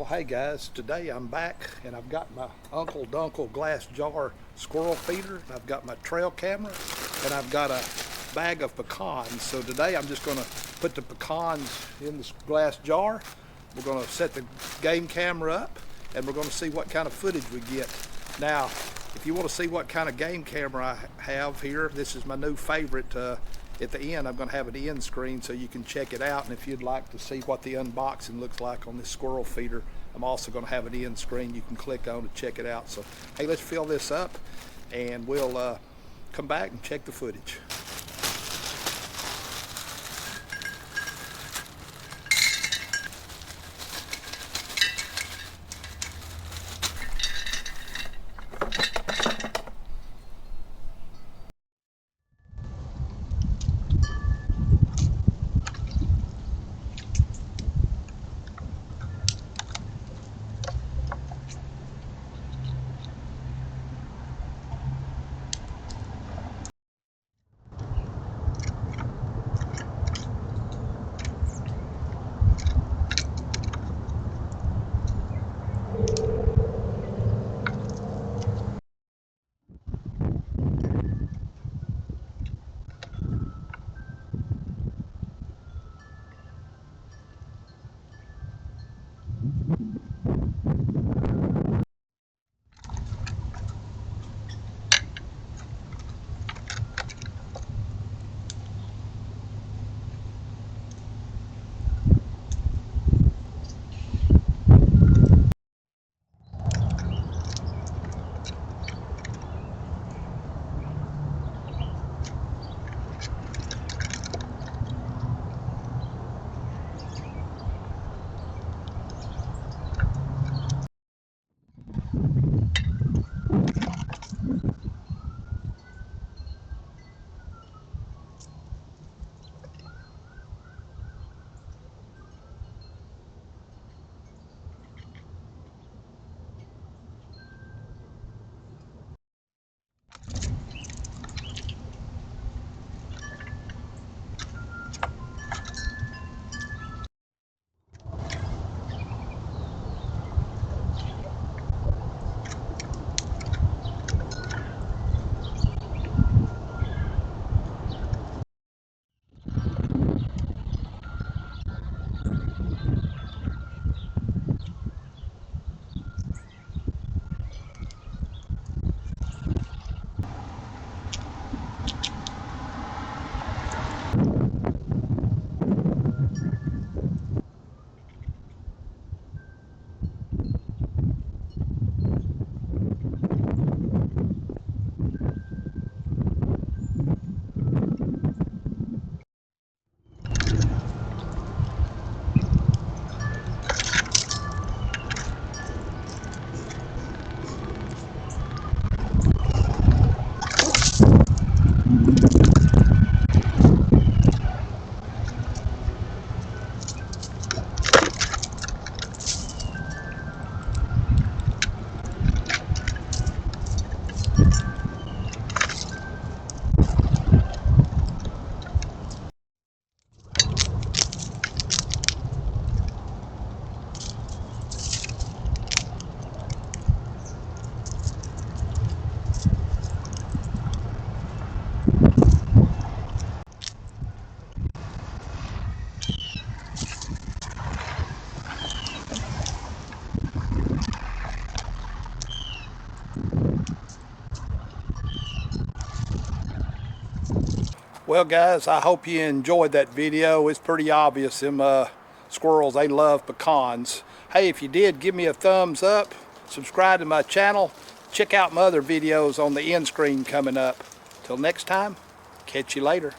Well, hey guys, today I'm back and I've got my Uncle Dunkle glass jar squirrel feeder. I've got my trail camera and I've got a bag of pecans. So today I'm just going to put the pecans in this glass jar. We're going to set the game camera up and we're going to see what kind of footage we get. Now, if you want to see what kind of game camera I have here, this is my new favorite. At the end, I'm going to have an end screen so you can check it out. And if you'd like to see what the unboxing looks like on this squirrel feeder, I'm also going to have an end screen you can click on to check it out. So, hey, let's fill this up and we'll come back and check the footage. Well guys, I hope you enjoyed that video. It's pretty obvious them squirrels, they love pecans. Hey, if you did, give me a thumbs up, subscribe to my channel, check out my other videos on the end screen coming up. Till next time, catch you later.